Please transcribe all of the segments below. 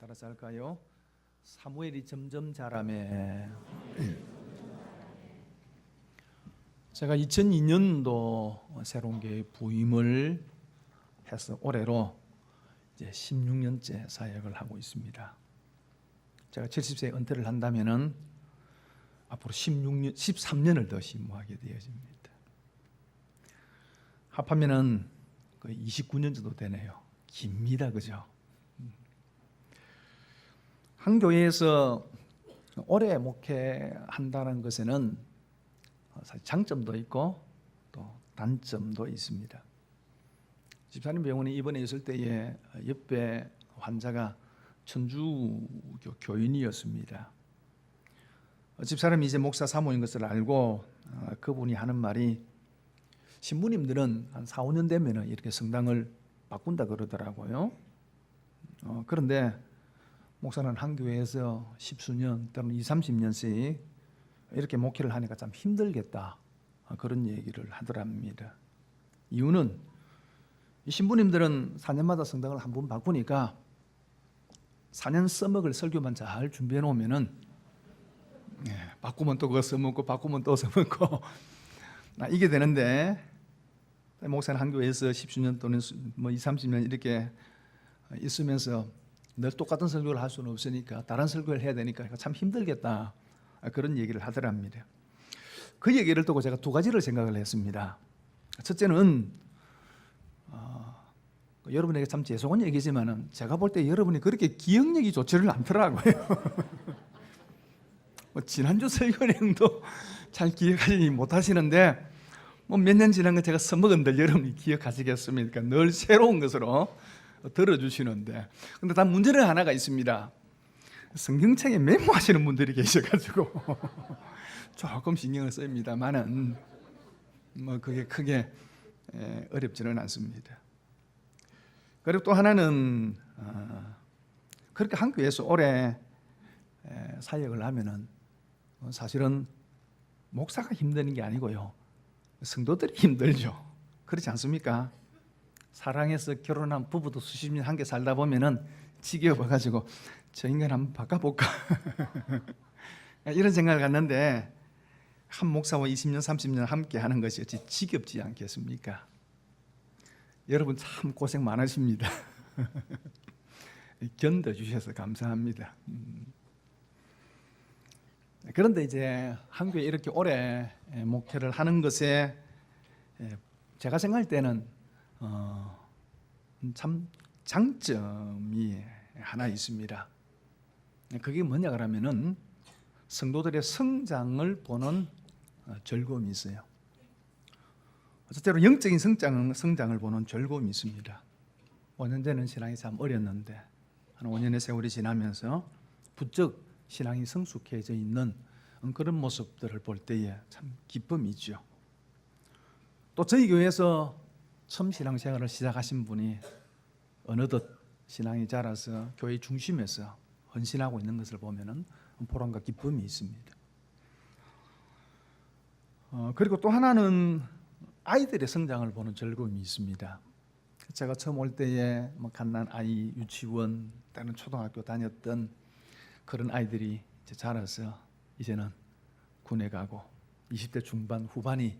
따라서 할까요? 사무엘이 점점 자라매. 제가 2002년도 새로운 교회 부임을 해서 올해로 이제 16년째 사역을 하고 있습니다. 제가 70세에 은퇴를 한다면은 앞으로 13년을 더 심무하게 되어집니다. 합하면은 거의 29년 정도 되네요. 깁니다, 그죠? 한 교회에서 오래 목회한다는 것에는 사실 장점도 있고 또 단점도 있습니다. 집사님 병원에 입원했을 때에 옆에 환자가 천주교 교인이었습니다. 집사람이 이제 목사 사모인 것을 알고 그분이 하는 말이 신부님들은 한 4, 5년 되면 이렇게 성당을 바꾼다 그러더라고요. 그런데 목사는 한 교회에서 10수년 또는 20, 30년씩 이렇게 목회를 하니까 참 힘들겠다, 그런 얘기를 하더랍니다. 이유는 이 신부님들은 4년마다 성당을 한 번 바꾸니까 4년 써먹을 설교만 잘 준비해 놓으면은 바꾸면 또 그거 써먹고 바꾸면 또 써먹고 이게 되는데, 목사는 한 교회에서 10수년 또는 뭐 20, 30년 이렇게 있으면서 늘 똑같은 설교를 할 수는 없으니까 다른 설교를 해야 되니까 참 힘들겠다, 그런 얘기를 하더랍니다. 그 얘기를 듣고 제가 두 가지를 생각을 했습니다. 첫째는 여러분에게 참 죄송한 얘기지만은 제가 볼 때 여러분이 그렇게 기억력이 좋지를 않더라고요. 지난주 설교 내용도 잘 기억하지 못하시는데 몇 년 지난 거 제가 써먹은들 여러분이 기억하시겠습니까? 늘 새로운 것으로 들어주시는데, 근데 다 문제는 하나가 있습니다. 성경책에 메모하시는 분들이 계셔가지고 조금 신경을 씁니다만은 그게 크게 어렵지는 않습니다. 그리고 또 하나는 그렇게 한 교회에서 오래 사역을 하면은 사실은 목사가 힘드는 게 아니고요, 성도들이 힘들죠. 그렇지 않습니까? 사랑해서 결혼한 부부도 수십 년 함께 살다 보면은 지겨워가지고 저 인간 한번 바꿔볼까 이런 생각을 갖는데, 한 목사와 20년 30년 함께 하는 것이 어찌 지겹지 않겠습니까? 여러분 참 고생 많으십니다. 견뎌주셔서 감사합니다. 그런데 이제 한 교회 이렇게 오래 목회를 하는 것에 제가 생각할 때는 참 장점이 하나 있습니다. 그게 뭐냐 그러면은 성도들의 성장을 보는 즐거움이 있어요. 첫째로 영적인 성장을 보는 즐거움이 있습니다. 5년 전에는 신앙이 참 어렸는데 한 5년의 세월이 지나면서 부쩍 신앙이 성숙해져 있는 그런 모습들을 볼 때에 참 기쁨이 있죠. 또 저희 교회에서 처음 신앙생활을 시작하신 분이 어느덧 신앙이 자라서 교회 중심에서 헌신하고 있는 것을 보면은 보람과 기쁨이 있습니다. 그리고 또 하나는 아이들의 성장을 보는 즐거움이 있습니다. 제가 처음 올 때에 갓난 아이 유치원 때는 초등학교 다녔던 그런 아이들이 이제 자라서 이제는 군에 가고 20대 중반 후반이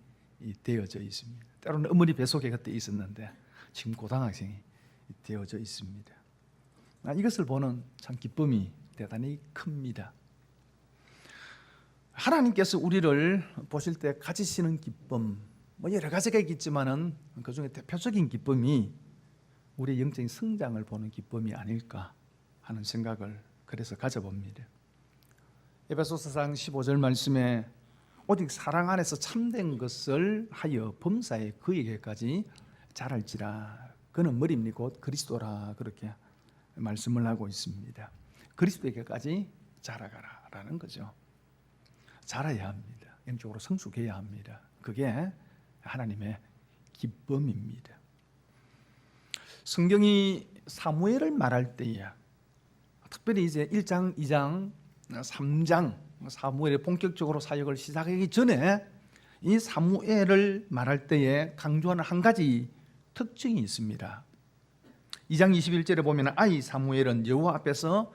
되어져 있습니다. 때로는 어머니 뱃속에 그때 있었는데 지금 고등학생이 되어져 있습니다. 이것을 보는 참 기쁨이 대단히 큽니다. 하나님께서 우리를 보실 때 가지시는 기쁨 여러 가지가 있겠지만은 그 중에 대표적인 기쁨이 우리의 영적인 성장을 보는 기쁨이 아닐까 하는 생각을 그래서 가져봅니다. 에베소서상 15절 말씀에 오직 사랑 안에서 참된 것을 하여 범사에 그에게까지 자랄지라, 그는 머리니 곧 그리스도라, 그렇게 말씀을 하고 있습니다. 그리스도에게까지 자라가라라는 거죠. 자라야 합니다. 영적으로 성숙해야 합니다. 그게 하나님의 기쁨입니다. 성경이 사무엘을 말할 때에 특별히 이제 1장, 2장, 3장 사무엘이 본격적으로 사역을 시작하기 전에 이 사무엘을 말할 때에 강조하는 한 가지 특징이 있습니다. 2장 21절에 보면 아이 사무엘은 여호와 앞에서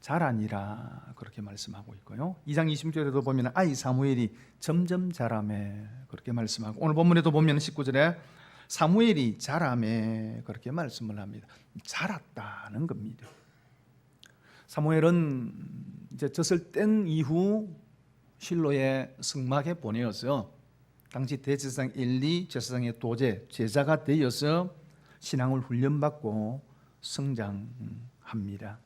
자라니라 그렇게 말씀하고 있고요. 2장 20절에도 보면 아이 사무엘이 점점 자라매 그렇게 말씀하고, 오늘 본문에도 보면 19절에 사무엘이 자라매 그렇게 말씀을 합니다. 자랐다는 겁니다. 사무엘은 이제 젖을 뗀 이후 실로의 성막에 보내어서 당시 대제사장 엘리 제사장의 도제 제자가 되어서 신앙을 훈련받고 성장합니다.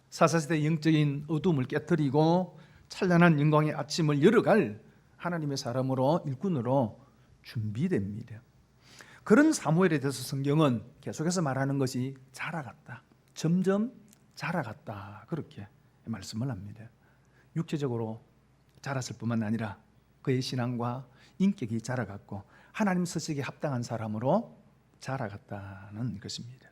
사사시대 영적인 어둠을 깨뜨리고 찬란한 영광의 아침을 열어갈 하나님의 사람으로 일꾼으로 준비됩니다. 그런 사무엘에 대해서 성경은 계속해서 말하는 것이 자라갔다, 점점 자라갔다 그렇게 말씀을 합니다. 육체적으로 자랐을 뿐만 아니라 그의 신앙과 인격이 자라갔고 하나님 서식에 합당한 사람으로 자라갔다는 것입니다.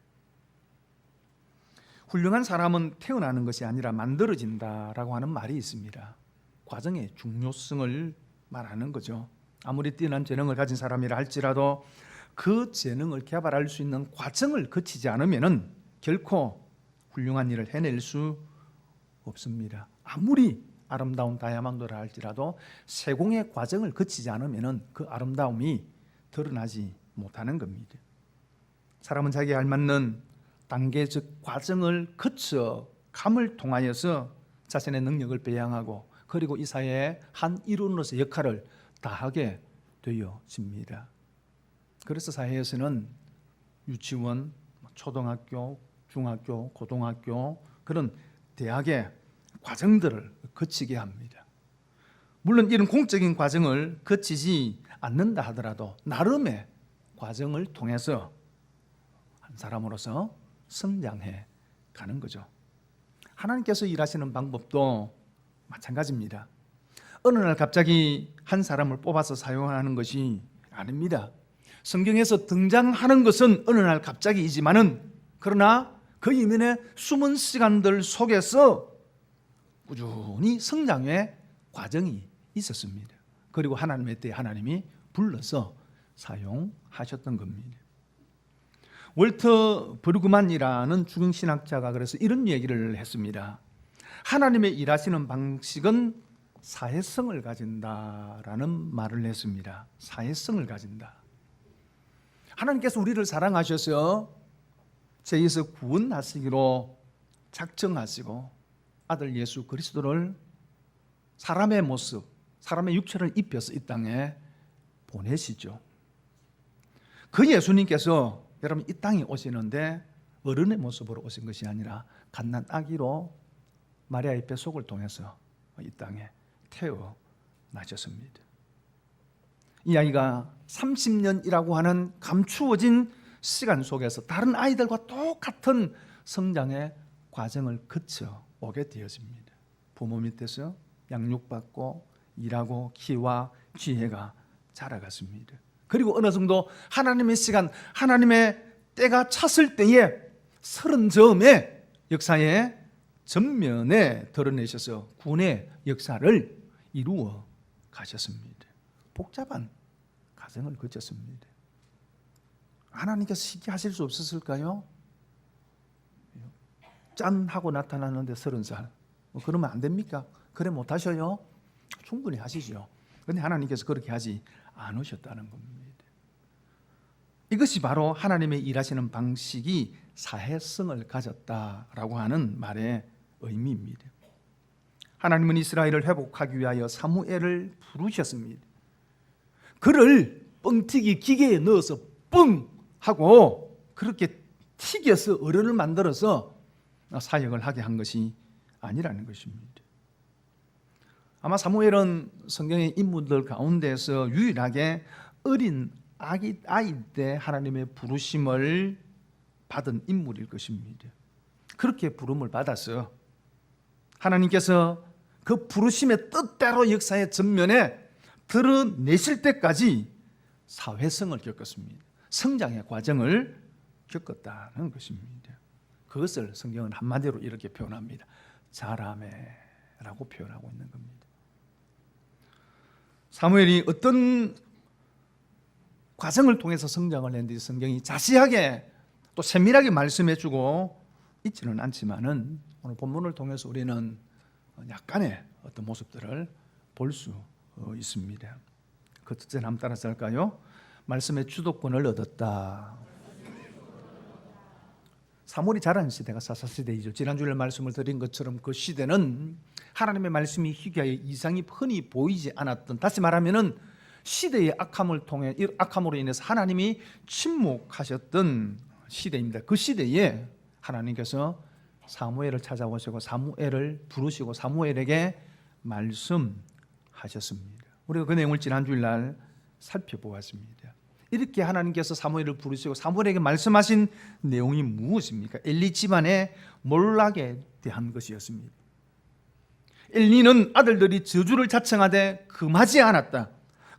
훌륭한 사람은 태어나는 것이 아니라 만들어진다라고 하는 말이 있습니다. 과정의 중요성을 말하는 거죠. 아무리 뛰어난 재능을 가진 사람이라 할지라도 그 재능을 개발할 수 있는 과정을 거치지 않으면 결코 훌륭한 일을 해낼 수 없습니다. 아무리 아름다운 다이아몬드라 할지라도 세공의 과정을 거치지 않으면 그 아름다움이 드러나지 못하는 겁니다. 사람은 자기에 알맞는 단계 즉 과정을 거쳐 감을 통하여서 자신의 능력을 배양하고 그리고 이 사회의 한 일원으로서 역할을 다하게 되어집니다. 그래서 사회에서는 유치원, 초등학교, 중학교, 고등학교 그런 대학의 과정들을 거치게 합니다. 물론 이런 공적인 과정을 거치지 않는다 하더라도 나름의 과정을 통해서 한 사람으로서 성장해 가는 거죠. 하나님께서 일하시는 방법도 마찬가지입니다. 어느 날 갑자기 한 사람을 뽑아서 사용하는 것이 아닙니다. 성경에서 등장하는 것은 어느 날 갑자기이지만은 그러나 그 이면에 숨은 시간들 속에서 꾸준히 성장의 과정이 있었습니다. 그리고 하나님의 때에 하나님이 불러서 사용하셨던 겁니다. 월터 브루그만이라는 중흥신학자가 그래서 이런 얘기를 했습니다. 하나님의 일하시는 방식은 사회성을 가진다라는 말을 했습니다. 사회성을 가진다. 하나님께서 우리를 사랑하셔서 죄에서 구원하시기로 작정하시고 아들 예수 그리스도를 사람의 모습, 사람의 육체를 입혀서 이 땅에 보내시죠. 그 예수님께서 여러분 이 땅에 오시는데 어른의 모습으로 오신 것이 아니라 갓난 아기로 마리아의 뱃속을 통해서 이 땅에 태어나셨습니다. 이 아이가 30년이라고 하는 감추어진 시간 속에서 다른 아이들과 똑같은 성장의 과정을 거쳐 오게 되었습니다. 부모 밑에서 양육받고 일하고 키와 지혜가 자라갔습니다. 그리고 어느 정도 하나님의 시간, 하나님의 때가 찼을 때에 30즈음의 역사의 전면에 드러내셔서 구원의 역사를 이루어 가셨습니다. 복잡한 과정을 거쳤습니다. 하나님께서 쉽게 하실 수 없었을까요? 짠 하고 나타났는데 30살 그러면 안 됩니까? 그래 못하셔요? 충분히 하시죠. 그런데 하나님께서 그렇게 하지 않으셨다는 겁니다. 이것이 바로 하나님의 일하시는 방식이 사회성을 가졌다라고 하는 말의 의미입니다. 하나님은 이스라엘을 회복하기 위하여 사무엘을 부르셨습니다. 그를 뻥튀기 기계에 넣어서 뻥 하고 그렇게 튀겨서 어른을 만들어서 사역을 하게 한 것이 아니라는 것입니다. 아마 사무엘은 성경의 인물들 가운데서 유일하게 어린 아이 때 하나님의 부르심을 받은 인물일 것입니다. 그렇게 부름을 받아서 하나님께서 그 부르심의 뜻대로 역사의 전면에 드러내실 때까지 사회성을 겪었습니다. 성장의 과정을 겪었다는 것입니다. 그것을 성경은 한마디로 이렇게 표현합니다. 자라매라고 표현하고 있는 겁니다. 사무엘이 어떤 과정을 통해서 성장을 했는지 성경이 자세하게 또 세밀하게 말씀해주고 있지는 않지만은 오늘 본문을 통해서 우리는 약간의 어떤 모습들을 볼 수 있습니다. 그 첫째 한번 따라서 할까요? 말씀의 주도권을 얻었다. 사물이 자라는 시대가 사사시대이죠. 지난주에 말씀을 드린 것처럼 그 시대는 하나님의 말씀이 희귀하여 이상이 흔히 보이지 않았던, 다시 말하면은 시대의 악함으로 인해서 하나님이 침묵하셨던 시대입니다. 그 시대에 하나님께서 사무엘을 찾아오시고 사무엘을 부르시고 사무엘에게 말씀하셨습니다. 우리가 그 내용을 지난주일 날 살펴보았습니다. 이렇게 하나님께서 사무엘을 부르시고 사무엘에게 말씀하신 내용이 무엇입니까? 엘리 집안의 몰락에 대한 것이었습니다. 엘리는 아들들이 저주를 자청하되 금하지 않았다.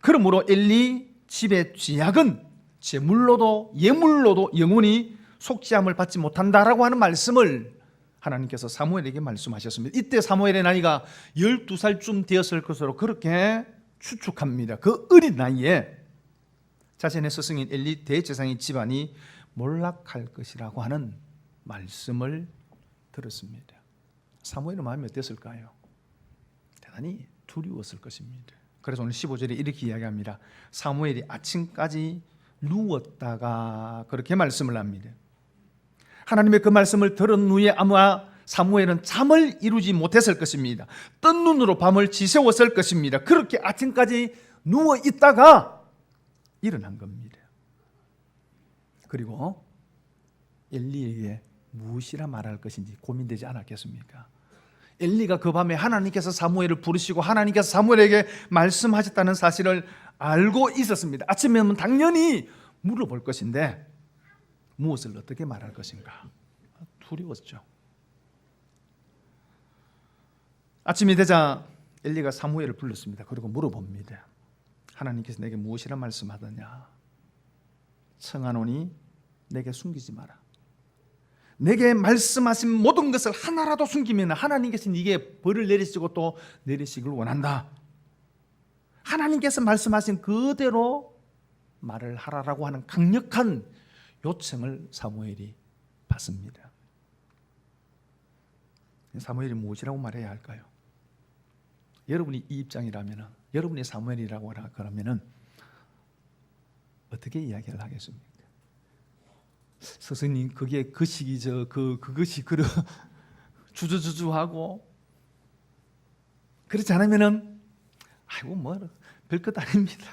그러므로 엘리 집의 죄악은 제물로도 예물로도 영원히 속죄함을 받지 못한다라고 하는 말씀을 하나님께서 사무엘에게 말씀하셨습니다. 이때 사무엘의 나이가 12살쯤 되었을 것으로 그렇게 추측합니다. 그 어린 나이에 자신의 스승인 엘리 대제사장의 집안이 몰락할 것이라고 하는 말씀을 들었습니다. 사무엘의 마음이 어땠을까요? 대단히 두려웠을 것입니다. 그래서 오늘 15절에 이렇게 이야기합니다. 사무엘이 아침까지 누웠다가 그렇게 말씀을 합니다. 하나님의 그 말씀을 들은 후에 아마 사무엘은 잠을 이루지 못했을 것입니다. 뜬 눈으로 밤을 지새웠을 것입니다. 그렇게 아침까지 누워 있다가 일어난 겁니다. 그리고 엘리에게 무엇이라 말할 것인지 고민되지 않았겠습니까? 엘리가 그 밤에 하나님께서 사무엘을 부르시고 하나님께서 사무엘에게 말씀하셨다는 사실을 알고 있었습니다. 아침에 오면 당연히 물어볼 것인데 무엇을 어떻게 말할 것인가 두려웠죠. 아침이 되자 엘리가 사무엘을 불렀습니다. 그리고 물어봅니다. 하나님께서 내게 무엇이라 말씀하더냐? 청하노니 내게 숨기지 마라. 내게 말씀하신 모든 것을 하나라도 숨기면 하나님께서 네게 벌을 내리시고 또 내리시길 원한다. 하나님께서 말씀하신 그대로 말을 하라라고 하는 강력한 요청을 사무엘이 받습니다. 사무엘이 무엇이라고 말해야 할까요? 여러분이 이 입장이라면, 여러분이 사무엘이라고 그러면 어떻게 이야기를 하겠습니까? 스승님, 그게 그 시기죠. 그것이 주저주저하고 그렇지 않으면은 아이고 뭐 별것 아닙니다.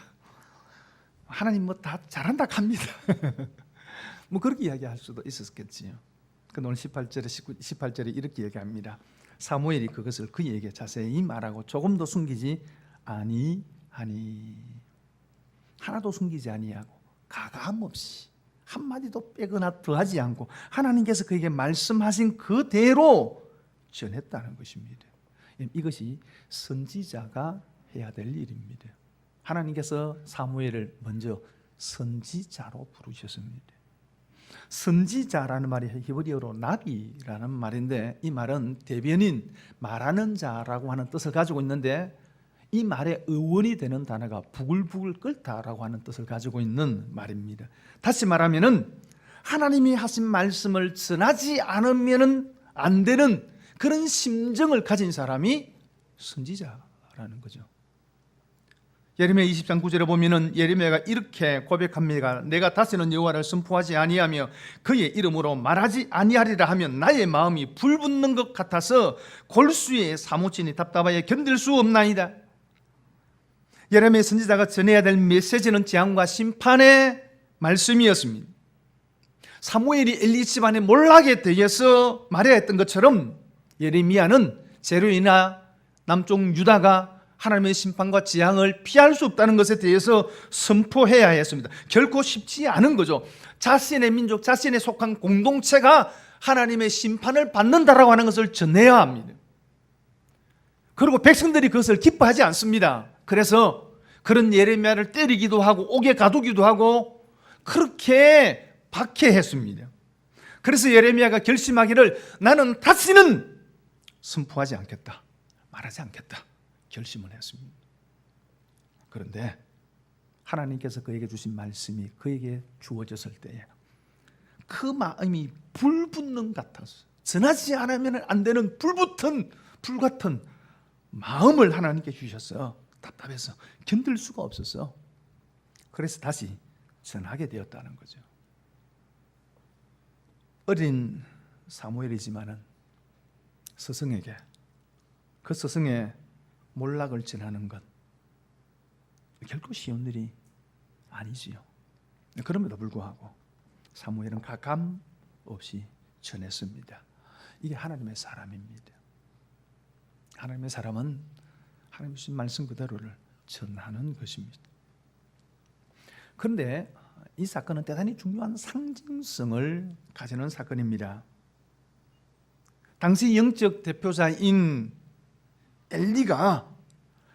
하나님 뭐 다 잘한다 합니다. 뭐 그렇게 이야기할 수도 있었겠지요. 근데 오늘 18절에 이렇게 얘기합니다. 사무엘이 그것을 그에게 자세히 말하고 조금 더 숨기지 아니하니, 하나도 숨기지 아니하고 가감 없이 한마디도 빼거나 더하지 않고 하나님께서 그에게 말씀하신 그대로 전했다는 것입니다. 이것이 선지자가 해야 될 일입니다. 하나님께서 사무엘을 먼저 선지자로 부르셨습니다. 선지자라는 말이 히브리어로 나비라는 말인데 이 말은 대변인, 말하는 자라고 하는 뜻을 가지고 있는데 이 말의 어원이 되는 단어가 부글부글 끓다라고 하는 뜻을 가지고 있는 말입니다. 다시 말하면은 하나님이 하신 말씀을 전하지 않으면 안 되는 그런 심정을 가진 사람이 선지자라는 거죠. 예레미야 20장 9절에 보면은 예레미야가 이렇게 고백합니다. 내가 다시는 여호와를 선포하지 아니하며 그의 이름으로 말하지 아니하리라 하면 나의 마음이 불붙는 것 같아서 골수에 사무치니 답답하여 견딜 수 없나이다. 예레미야 선지자가 전해야 될 메시지는 재앙과 심판의 말씀이었습니다. 사무엘이 엘리 집안의 몰락에 대해서 말해야 했던 것처럼 예레미야는 재료이나 남쪽 유다가 하나님의 심판과 재앙을 피할 수 없다는 것에 대해서 선포해야 했습니다. 결코 쉽지 않은 거죠. 자신의 민족, 자신의 속한 공동체가 하나님의 심판을 받는다라고 하는 것을 전해야 합니다. 그리고 백성들이 그것을 기뻐하지 않습니다. 그래서 그런 예레미야를 때리기도 하고 옥에 가두기도 하고 그렇게 박해했습니다. 그래서 예레미야가 결심하기를 나는 다시는 선포하지 않겠다, 말하지 않겠다 결심을 했습니다. 그런데 하나님께서 그에게 주신 말씀이 그에게 주어졌을 때에 그 마음이 불붙는 같아서 전하지 않으면 안 되는 불 같은 마음을 하나님께 주셨어요. 답답해서 견딜 수가 없었어. 그래서 다시 전하게 되었다는 거죠. 어린 사무엘이지만은 스승에게 그 스승의 몰락을 전하는 것 결코 쉬운 일이 아니지요. 그럼에도 불구하고 사무엘은 가감 없이 전했습니다. 이게 하나님의 사람입니다. 하나님의 사람은 하나님의 주신 말씀 그대로를 전하는 것입니다. 그런데 이 사건은 대단히 중요한 상징성을 가지는 사건입니다. 당시 영적 대표자인 엘리가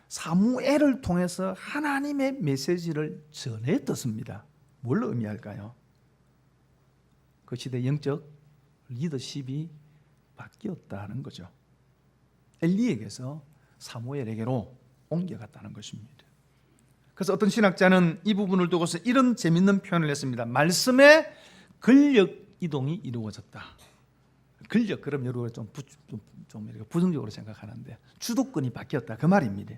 사무엘을 통해서 하나님의 메시지를 전했었습니다. 뭘 의미할까요? 그 시대 영적 리더십이 바뀌었다는 거죠. 엘리에게서 사무엘에게로 옮겨갔다는 것입니다. 그래서 어떤 신학자는 이 부분을 두고서 이런 재밌는 표현을 했습니다. 말씀의 권력 이동이 이루어졌다. 권력, 그럼 여러분 좀 부정적으로 생각하는데 주도권이 바뀌었다 그 말입니다.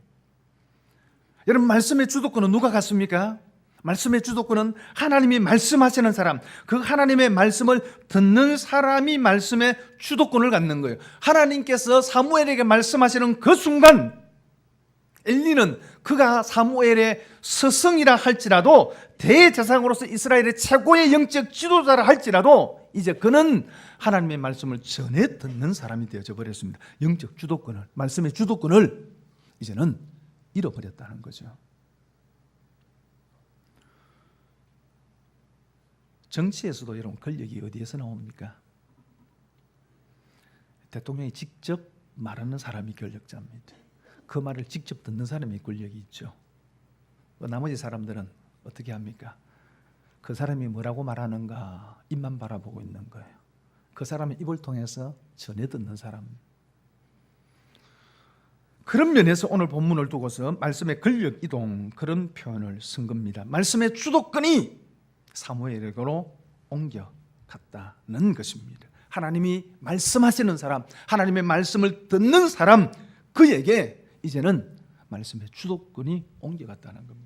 여러분, 말씀의 주도권은 누가 갖습니까? 말씀의 주도권은 하나님이 말씀하시는 사람, 그 하나님의 말씀을 듣는 사람이 말씀의 주도권을 갖는 거예요. 하나님께서 사무엘에게 말씀하시는 그 순간 엘리는 그가 사무엘의 스승이라 할지라도 대제사장으로서 이스라엘의 최고의 영적 지도자라 할지라도 이제 그는 하나님의 말씀을 전해 듣는 사람이 되어져 버렸습니다. 영적 주도권을, 말씀의 주도권을 이제는 잃어버렸다는 거죠. 정치에서도 여러분 권력이 어디에서 나옵니까? 대통령이 직접 말하는 사람이 권력자입니다. 그 말을 직접 듣는 사람이 권력이 있죠. 나머지 사람들은 어떻게 합니까? 그 사람이 뭐라고 말하는가 입만 바라보고 있는 거예요. 그 사람의 입을 통해서 전해 듣는 사람. 그런 면에서 오늘 본문을 두고서 말씀의 권력 이동 그런 표현을 쓴 겁니다. 말씀의 주도권이 사무엘에게로 옮겨갔다는 것입니다. 하나님이 말씀하시는 사람, 하나님의 말씀을 듣는 사람, 그에게 이제는 말씀의 주도권이 옮겨갔다는 겁니다.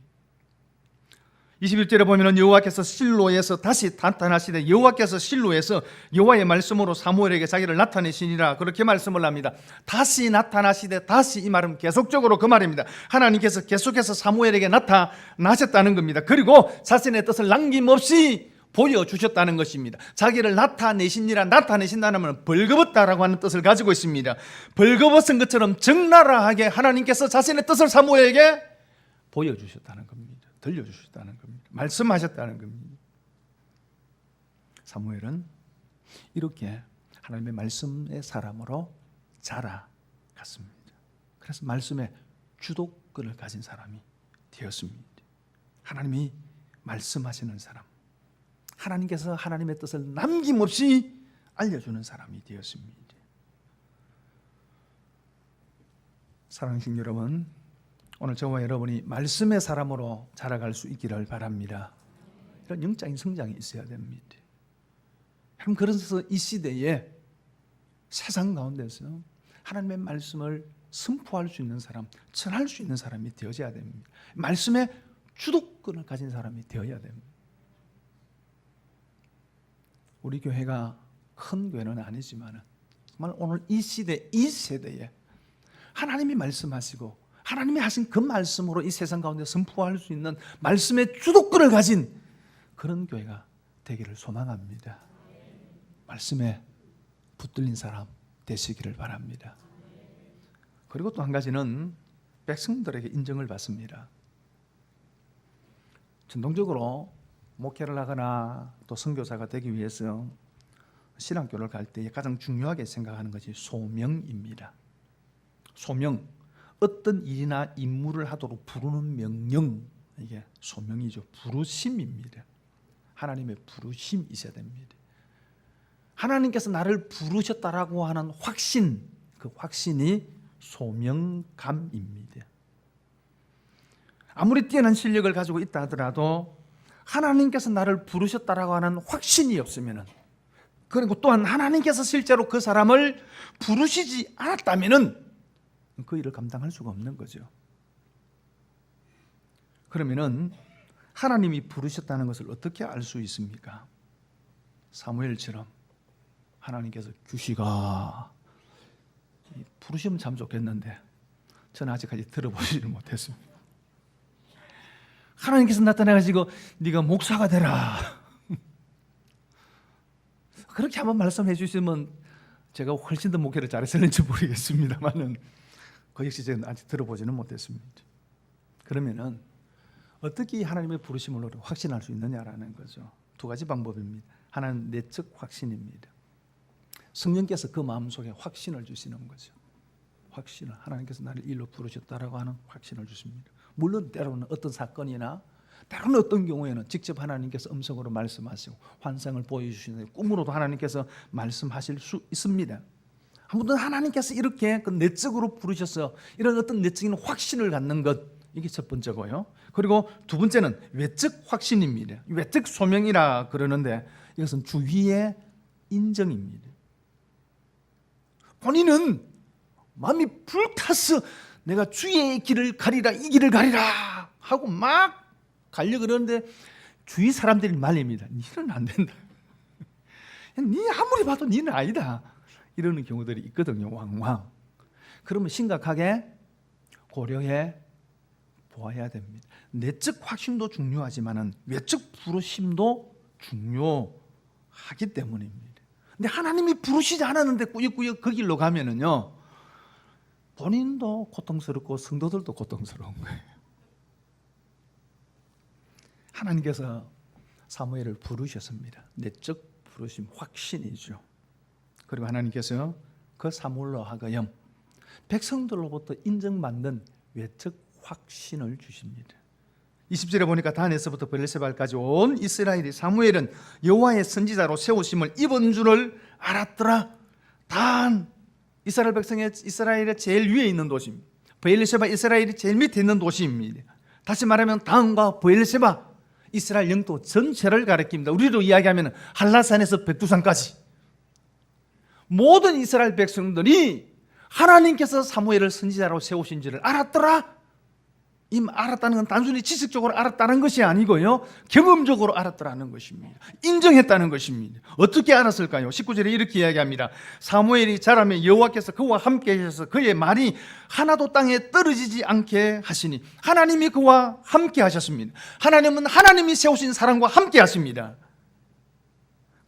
21절에 보면 여호와께서 실로에서 다시 나타나시되 여호와께서 실로에서 여호와의 말씀으로 사무엘에게 자기를 나타내시니라 그렇게 말씀을 합니다. 다시 나타나시되 다시 이 말은 계속적으로 그 말입니다. 하나님께서 계속해서 사무엘에게 나타나셨다는 겁니다. 그리고 자신의 뜻을 남김없이 보여주셨다는 것입니다. 자기를 나타내시니라, 나타내신다는 말은 벌거벗다라고 하는 뜻을 가지고 있습니다. 벌거벗은 것처럼 적나라하게 하나님께서 자신의 뜻을 사무엘에게 보여주셨다는 겁니다. 들려주셨다는 겁니다. 말씀하셨다는 겁니다. 사무엘은 이렇게 하나님의 말씀의 사람으로 자라갔습니다. 그래서 말씀의 주도권을 가진 사람이 되었습니다. 하나님이 말씀하시는 사람, 하나님께서 하나님의 뜻을 남김없이 알려주는 사람이 되었습니다. 사랑하는 친구 여러분, 오늘 저와 여러분이 말씀의 사람으로 자라갈 수 있기를 바랍니다. 이런 영적인 성장이 있어야 됩니다. 여러분, 그래서 이 시대에 세상 가운데서 하나님의 말씀을 선포할 수 있는 사람, 전할 수 있는 사람이 되어져야 됩니다. 말씀의 주도권을 가진 사람이 되어야 됩니다. 우리 교회가 큰 교회는 아니지만 정말 오늘 이 시대, 이 세대에 하나님이 말씀하시고 하나님이 하신 그 말씀으로 이 세상 가운데 선포할 수 있는 말씀의 주도권을 가진 그런 교회가 되기를 소망합니다. 말씀에 붙들린 사람 되시기를 바랍니다. 그리고 또 한 가지는 백성들에게 인정을 받습니다. 전통적으로 목회를 하거나 또 선교사가 되기 위해서 신학교를 갈 때 가장 중요하게 생각하는 것이 소명입니다. 소명, 어떤 일이나 임무를 하도록 부르는 명령, 이게 소명이죠. 부르심입니다. 하나님의 부르심이 있어야 됩니다. 하나님께서 나를 부르셨다라고 하는 확신, 그 확신이 소명감입니다. 아무리 뛰어난 실력을 가지고 있다 하더라도 하나님께서 나를 부르셨다라고 하는 확신이 없으면 그리고 또한 하나님께서 실제로 그 사람을 부르시지 않았다면은 그 일을 감당할 수가 없는 거죠. 그러면은 하나님이 부르셨다는 것을 어떻게 알 수 있습니까? 사무엘처럼 하나님께서 규시가 부르시면 참 좋겠는데 저는 아직까지 들어보지를 못했습니다. 하나님께서 나타나가지고 네가 목사가 되라 그렇게 한번 말씀해 주시면 제가 훨씬 더 목회를 잘했을는지 모르겠습니다만은 그 역시 제가 아직 들어보지는 못했습니다. 그러면은 어떻게 하나님의 부르심을 확신할 수 있느냐라는 거죠. 두 가지 방법입니다. 하나는 내적 확신입니다. 성령께서 그 마음속에 확신을 주시는 거죠. 확신을, 하나님께서 나를 일로 부르셨다라고 하는 확신을 주십니다. 물론 때로는 어떤 사건이나 때로는 어떤 경우에는 직접 하나님께서 음성으로 말씀하시고 환상을 보여주시는데 꿈으로도 하나님께서 말씀하실 수 있습니다. 아무튼 하나님께서 이렇게 그 내적으로 부르셔서 이런 어떤 내적인 확신을 갖는 것, 이게 첫 번째고요. 그리고 두 번째는 외적 확신입니다. 외적 소명이라 그러는데 이것은 주위의 인정입니다. 본인은 마음이 불타서 내가 주의 길을 가리라, 이 길을 가리라 하고 막 가려고 그러는데 주위 사람들이 말립니다. 니는 안 된다. 니 아무리 봐도 니는 아니다. 이러는 경우들이 있거든요. 왕왕. 그러면 심각하게 고려해 보아야 됩니다. 내적 확신도 중요하지만은 외적 부르심도 중요하기 때문입니다. 근데 하나님이 부르시지 않았는데 꾸역꾸역 그 길로 가면은요, 본인도 고통스럽고 성도들도 고통스러운 거예요. 하나님께서 사무엘을 부르셨습니다. 내적 부르심, 확신이죠. 그리고 하나님께서 그 사무엘로 하여금 백성들로부터 인정받는 외적 확신을 주십니다. 20절에 보니까 단에서부터 브엘세바까지 온 이스라엘이 사무엘은 여호와의 선지자로 세우심을 입은 줄을 알았더라. 단, 이스라엘 백성의 이스라엘의 제일 위에 있는 도시입니다. 브엘세바 이스라엘이 제일 밑에 있는 도시입니다. 다시 말하면 단과 브엘세바 이스라엘 영토 전체를 가리킵니다. 우리로 이야기하면 한라산에서 백두산까지 모든 이스라엘 백성들이 하나님께서 사무엘을 선지자로 세우신 줄을 알았더라. 이 알았다는 건 단순히 지식적으로 알았다는 것이 아니고요, 경험적으로 알았더라는 것입니다. 인정했다는 것입니다. 어떻게 알았을까요? 19절에 이렇게 이야기합니다. 사무엘이 자라매 여호와께서 그와 함께 하셔서 그의 말이 하나도 땅에 떨어지지 않게 하시니 하나님이 그와 함께 하셨습니다. 하나님은 하나님이 세우신 사람과 함께 하십니다.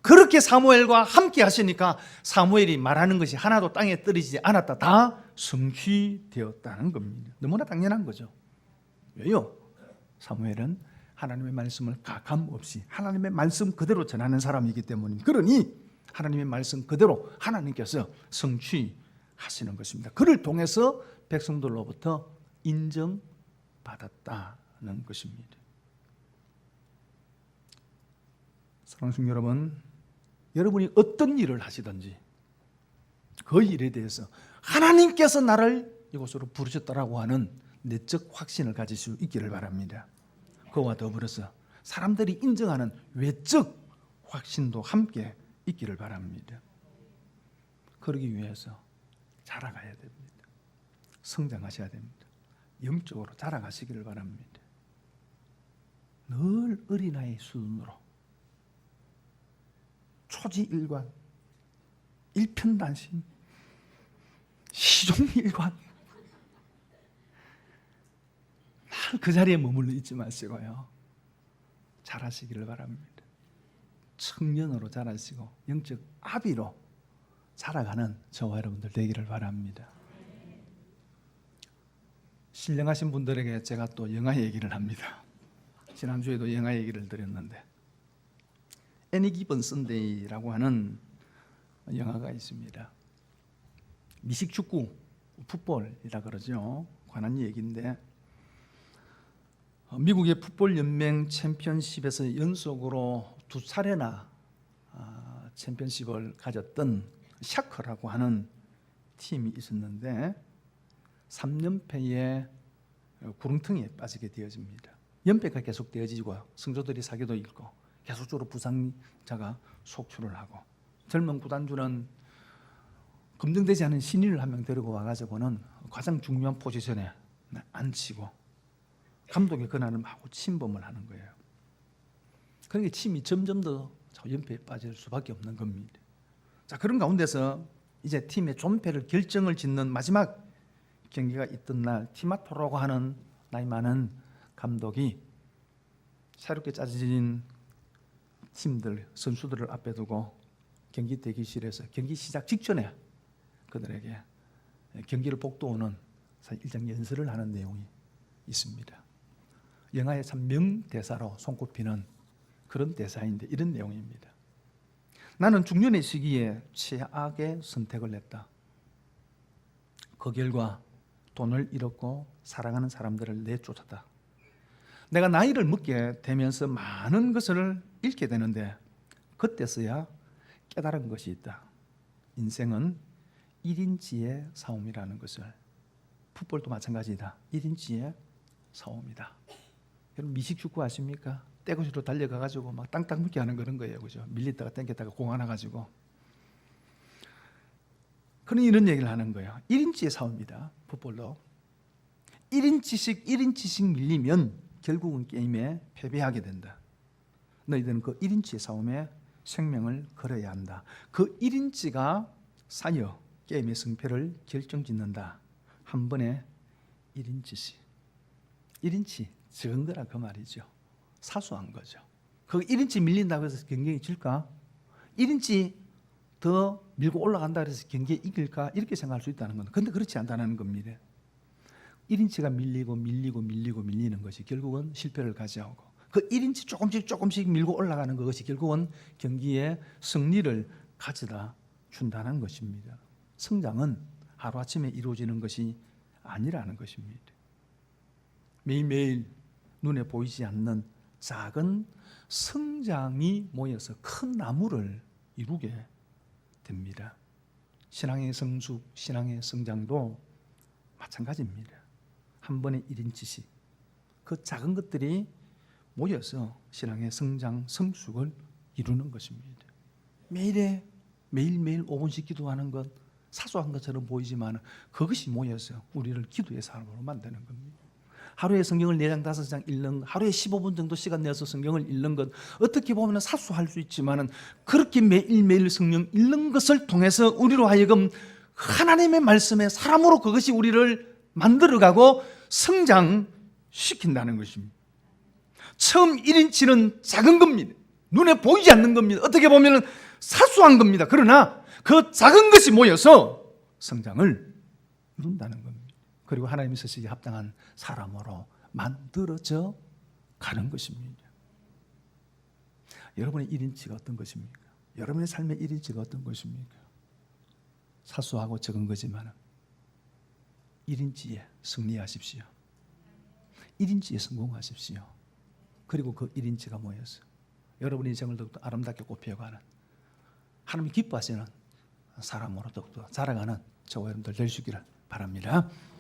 그렇게 사무엘과 함께 하시니까 사무엘이 말하는 것이 하나도 땅에 떨어지지 않았다, 다 성취되었다는 겁니다. 너무나 당연한 거죠. 왜요? 사무엘은 하나님의 말씀을 가감 없이 하나님의 말씀 그대로 전하는 사람이기 때문입니다. 그러니 하나님의 말씀 그대로 하나님께서 성취하시는 것입니다. 그를 통해서 백성들로부터 인정받았다는 것입니다. 사랑하는 성도 여러분, 여러분이 어떤 일을 하시든지 그 일에 대해서 하나님께서 나를 이곳으로 부르셨다라고 하는 내적 확신을 가질 수 있기를 바랍니다. 그와 더불어서 사람들이 인정하는 외적 확신도 함께 있기를 바랍니다. 그러기 위해서 자라가야 됩니다. 성장하셔야 됩니다. 영적으로 자라가시기를 바랍니다. 늘 어린아이 수준으로 초지일관, 일편단심, 시종일관, 그 자리에 머물러 있지 마시고요, 자라시기를 바랍니다. 청년으로 자라시고 영적 아비로 자라가는 저와 여러분들 되기를 바랍니다. 신령하신 분들에게 제가 또 영화 얘기를 합니다. 지난주에도 영화 얘기를 드렸는데 애니 기본 선데이라고 하는 영화가 있습니다. 미식축구, 풋볼이라 그러죠. 관한 얘기인데 미국의 풋볼 연맹 챔피언십에서 연속으로 2차례나 챔피언십을 가졌던 샤크라고 하는 팀이 있었는데 3연패의 구렁텅이에 빠지게 되어집니다. 연패가 계속 되어지고 성조들이 사기도 잃고 계속적으로 부상자가 속출을 하고 젊은 구단주는 검증되지 않은 신인을 한 명 데리고 와가지고는 가장 중요한 포지션에 앉히고 감독의 권한을 하고 침범을 하는 거예요. 그러니까 팀이 점점 더 연패에 빠질 수밖에 없는 겁니다. 자, 그런 가운데서 이제 팀의 존폐를 결정을 짓는 마지막 경기가 있던 날 티마토라고 하는 나이 많은 감독이 새롭게 짜진 팀들, 선수들을 앞에 두고 경기 대기실에서 경기 시작 직전에 그들에게 경기를 복도오는 일장 연설을 하는 내용이 있습니다. 영화의 참 명대사로 손꼽히는 그런 대사인데 이런 내용입니다. 나는 중년의 시기에 최악의 선택을 했다. 그 결과 돈을 잃었고 사랑하는 사람들을 내쫓았다. 내가 나이를 먹게 되면서 많은 것을 잃게 되는데 그때서야 깨달은 것이 있다. 인생은 1인치의 싸움이라는 것을. 풋볼도 마찬가지다. 1인치의 싸움이다. 여러분 미식축구 아십니까? 떼구시로 달려가가지고 막 땅땅 묻게 하는 그런 거예요, 그죠? 밀리다가 땡겼다가 공 하나 가지고. 그런 이런 얘기를 하는 거예요. 1인치의 싸움이다. 풋볼로 1인치씩 밀리면 결국은 게임에 패배하게 된다. 너희들은 그 1인치의 싸움에 생명을 걸어야 한다. 그 1인치가 쌓여 게임의 승패를 결정짓는다. 한 번에 1인치씩. 1인치 적은 거라 그 말이죠. 사소한 거죠. 그 1인치 밀린다고 해서 경기에 질까? 1인치 더 밀고 올라간다 해서 경기에 이길까? 이렇게 생각할 수 있다는 건. 그런데 그렇지 않다는 겁니다. 1인치가 밀리는 것이 결국은 실패를 가져오고 그 1인치 조금씩 밀고 올라가는 것이 결국은 경기에 승리를 가져다 준다는 것입니다. 성장은 하루아침에 이루어지는 것이 아니라는 것입니다. 매일매일 눈에 보이지 않는 작은 성장이 모여서 큰 나무를 이루게 됩니다. 신앙의 성숙, 신앙의 성장도 마찬가지입니다. 한 번에 1인치씩 그 작은 것들이 모여서 신앙의 성장, 성숙을 이루는 것입니다. 매일매일 5분씩 기도하는 것 사소한 것처럼 보이지만 그것이 모여서 우리를 기도의 사람으로 만드는 겁니다. 하루에 성경을 4장 5장 읽는, 하루에 15분 정도 시간 내서 성경을 읽는 것 어떻게 보면 사소할 수 있지만 그렇게 매일매일 성경 읽는 것을 통해서 우리로 하여금 하나님의 말씀에 사람으로 그것이 우리를 만들어가고 성장시킨다는 것입니다. 처음 1인치는 작은 겁니다. 눈에 보이지 않는 겁니다. 어떻게 보면 사소한 겁니다. 그러나 그 작은 것이 모여서 성장을 이룬다는 겁니다. 그리고 하나님의 서식에 합당한 사람으로 만들어져 가는 것입니다. 여러분의 1인치가 어떤 것입니까? 여러분의 삶의 1인치가 어떤 것입니까? 사소하고 적은 거지만 1인치에 승리하십시오. 1인치에 성공하십시오. 그리고 그 1인치가 모여서 여러분의 인생을 더욱더 아름답게 꽃피워가는 하나님이 기뻐하시는 사람으로 더욱더 자라가는 저와 여러분들 될 수 있기를 바랍니다.